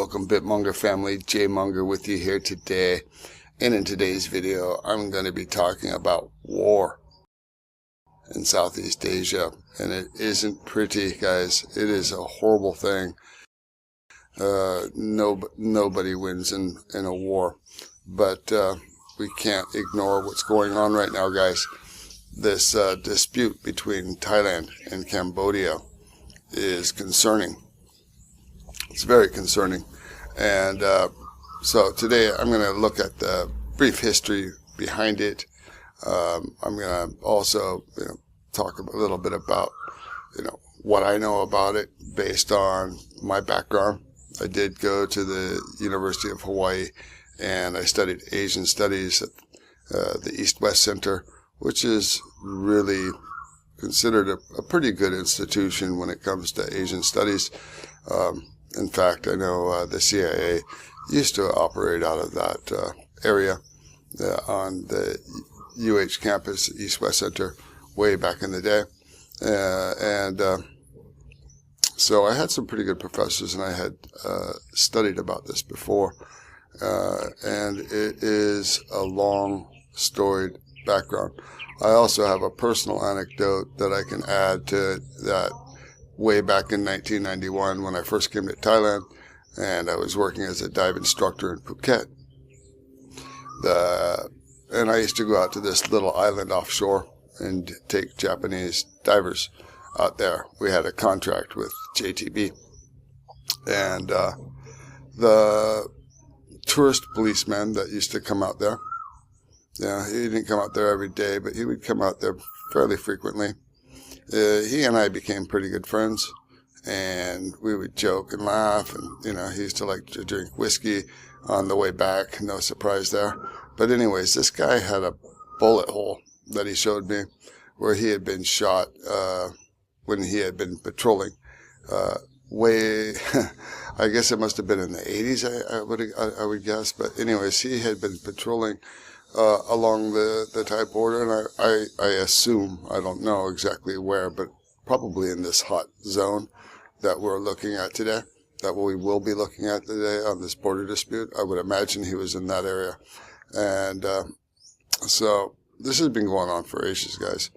Welcome Bitmonger family, J Monger with you here today. And in today's video, I'm going to be talking about war in Southeast Asia. And it isn't pretty, guys. It is a horrible thing. Nobody wins in a war. But we can't ignore what's going on right now, guys. This dispute between Thailand and Cambodia is concerning. It's very concerning. And so today I'm going to look at the brief history behind it. I'm going to also talk a little bit about what I know about it based on my background. I did go to the University of Hawaii and I studied Asian Studies at the East-West Center, which is really considered a pretty good institution when it comes to Asian Studies. In fact, I know the CIA used to operate out of that area on the UH campus, East-West Center, way back in the day. So I had some pretty good professors, and I had studied about this before. And it is a long, storied background. I also have a personal anecdote that I can add to that. Way back in 1991 when I first came to Thailand, and I was working as a dive instructor in Phuket. And I used to go out to this little island offshore and take Japanese divers out there. We had a contract with JTB. And the tourist policeman that used to come out there, he didn't come out there every day, but he would come out there fairly frequently. He and I became pretty good friends, and we would joke and laugh, and, he used to like to drink whiskey on the way back. No surprise there. But anyways, this guy had a bullet hole that he showed me where he had been shot when he had been patrolling I guess it must have been in the 80s, I would guess. But anyways, he had been patrolling along the Thai border, and I assume, I don't know exactly where, but probably in this hot zone that we're looking at today, that we will be looking at today on this border dispute. I would imagine he was in that area. And so this has been going on for ages, guys.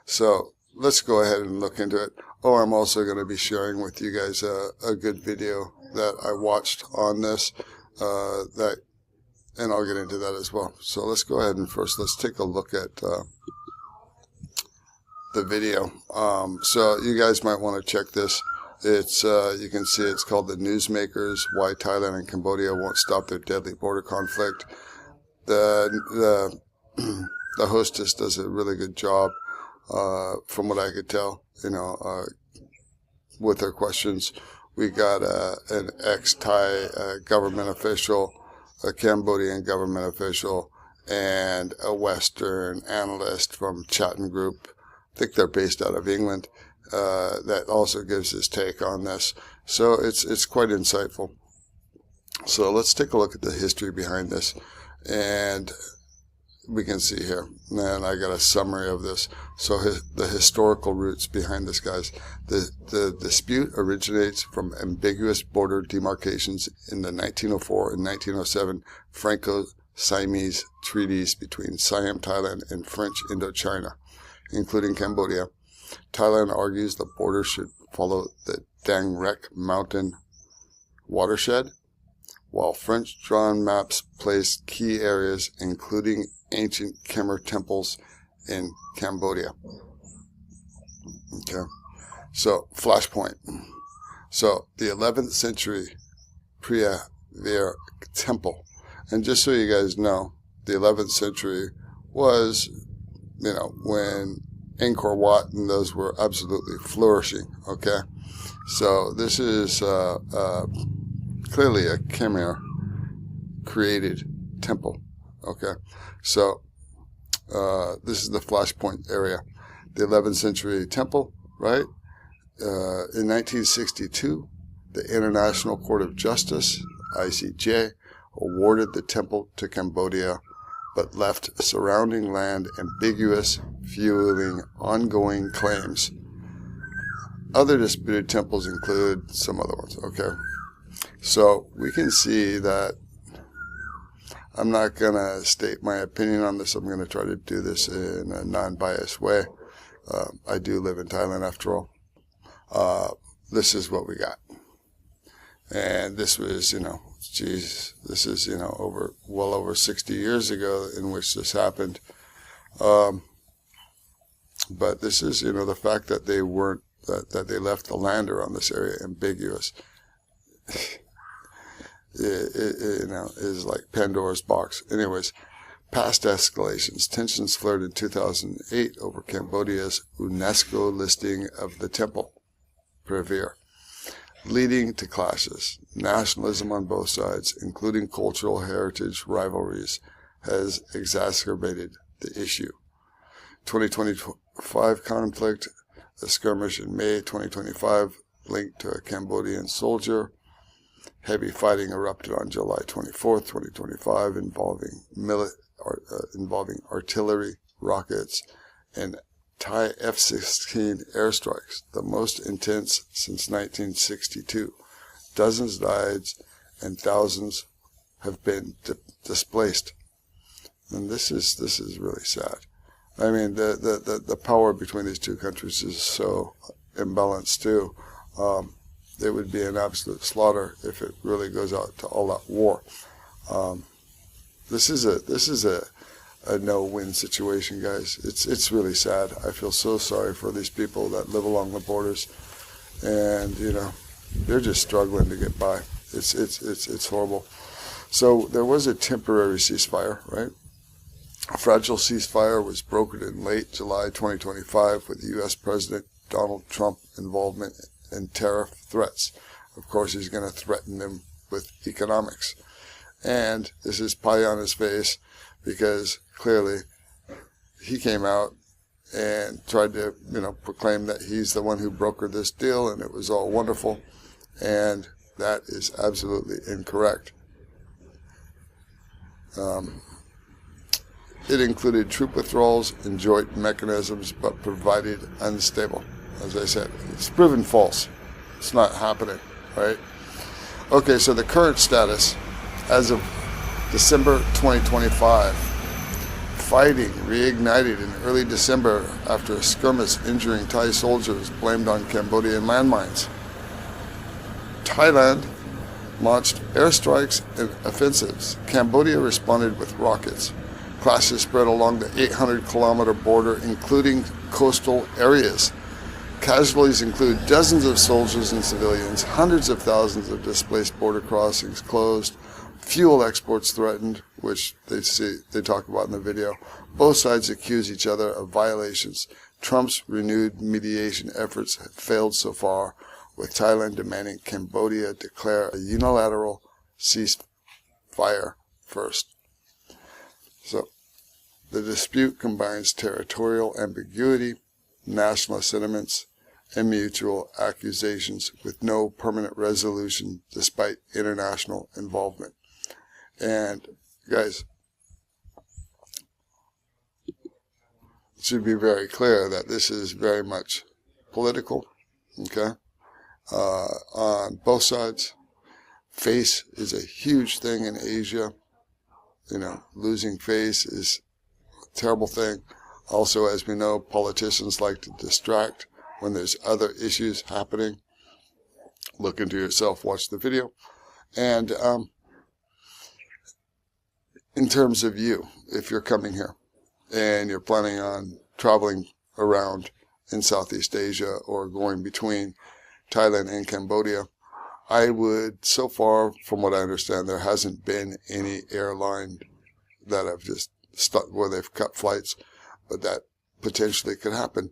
So let's go ahead and look into it. Oh, I'm also going to be sharing with you guys a good video that I watched on this, and I'll get into that as well. So let's go ahead and first let's take a look at the video. So you guys might want to check this. It's you can see it's called The Newsmakers: Why Thailand and Cambodia Won't Stop Their Deadly Border Conflict. The hostess does a really good job, from what I could tell, with her questions. We got an ex-Thai government official, a Cambodian government official, and a Western analyst from Chatham Group. I think they're based out of England. That also gives his take on this. So it's quite insightful. So let's take a look at the history behind this. And we can see here, and I got a summary of this. So the historical roots behind this, guys. The dispute originates from ambiguous border demarcations in the 1904 and 1907 Franco-Siamese treaties between Siam, Thailand, and French Indochina, including Cambodia. Thailand argues the border should follow the Dang Rec Mountain watershed, while French drawn maps place key areas, including ancient Khmer temples in Cambodia. Okay, so flashpoint. So the 11th century Preah Vihear temple, and just so you guys know, the 11th century was, when Angkor Wat and those were absolutely flourishing. Okay, so this is clearly a Khmer created temple. Okay, so this is the flashpoint area. The 11th century temple, right? In 1962, the International Court of Justice, ICJ, awarded the temple to Cambodia, but left surrounding land ambiguous, fueling ongoing claims. Other disputed temples include some other ones. Okay. So we can see that I'm not going to state my opinion on this. I'm going to try to do this in a non-biased way. I do live in Thailand after all. This is what we got. And this was, this is, well over 60 years ago in which this happened. But this is, the fact that they weren't, that they left the land around this area ambiguous, is like Pandora's box. Anyways, past escalations. Tensions flared in 2008 over Cambodia's UNESCO listing of the temple, Prevere, leading to clashes. Nationalism on both sides, including cultural heritage rivalries, has exacerbated the issue. 2025 conflict, a skirmish in May 2025 linked to a Cambodian soldier. Heavy fighting erupted on July 24th, 2025, involving artillery, rockets, and Thai F-16 airstrikes, the most intense since 1962. Dozens died and thousands have been displaced. And this is really sad. I mean, the power between these two countries is so imbalanced too. It would be an absolute slaughter if it really goes out to all-out war. This is a no-win situation, guys. It's really sad. I feel so sorry for these people that live along the borders, and they're just struggling to get by. It's horrible. So there was a temporary ceasefire, right? A fragile ceasefire was brokered in late July 2025 with U.S. President Donald Trump involvement in tariff threats. Of course, he's going to threaten them with economics. And this is pie on his face because clearly he came out and tried to, proclaim that he's the one who brokered this deal and it was all wonderful. And that is absolutely incorrect. It included troop withdrawals and joint mechanisms, but provided unstable. As I said, it's proven false. It's not happening, right? Okay, so the current status, as of December 2025, fighting reignited in early December after a skirmish injuring Thai soldiers blamed on Cambodian landmines. Thailand launched airstrikes and offensives. Cambodia responded with rockets. Clashes spread along the 800-kilometer border, including coastal areas. Casualties include dozens of soldiers and civilians, hundreds of thousands of displaced border crossings closed, fuel exports threatened, which they talk about in the video. Both sides accuse each other of violations. Trump's renewed mediation efforts have failed so far, with Thailand demanding Cambodia declare a unilateral ceasefire first. So, the dispute combines territorial ambiguity, nationalist sentiments, and mutual accusations with no permanent resolution despite international involvement. And, guys, it should be very clear that this is very much political, okay, on both sides. Face is a huge thing in Asia. Losing face is a terrible thing. Also, as we know, politicians like to distract when there's other issues happening. Look into yourself, watch the video. And in terms of you, if you're coming here and you're planning on traveling around in Southeast Asia or going between Thailand and Cambodia, I would, so far, from what I understand, there hasn't been any airline that have just where they've cut flights, but that potentially could happen.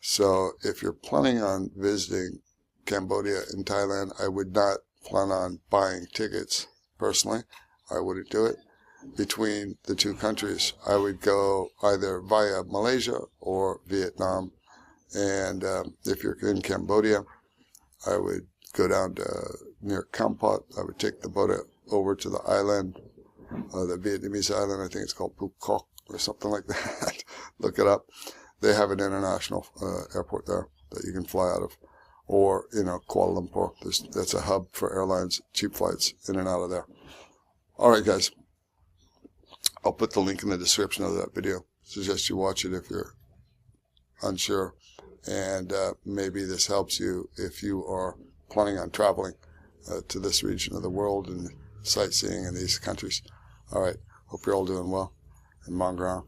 So if you're planning on visiting Cambodia and Thailand, I would not plan on buying tickets personally. I wouldn't do it. Between the two countries, I would go either via Malaysia or Vietnam. And if you're in Cambodia, I would go down to near Kampot. I would take the boat over to the island, the Vietnamese island. I think it's called Phu Quoc or something like that. Look it up. They have an international airport there that you can fly out of. or, Kuala Lumpur. That's a hub for airlines, cheap flights in and out of there. All right, guys. I'll put the link in the description of that video. Suggest you watch it if you're unsure. And maybe this helps you if you are planning on traveling to this region of the world and sightseeing in these countries. All right. Hope you're all doing well. And monger on.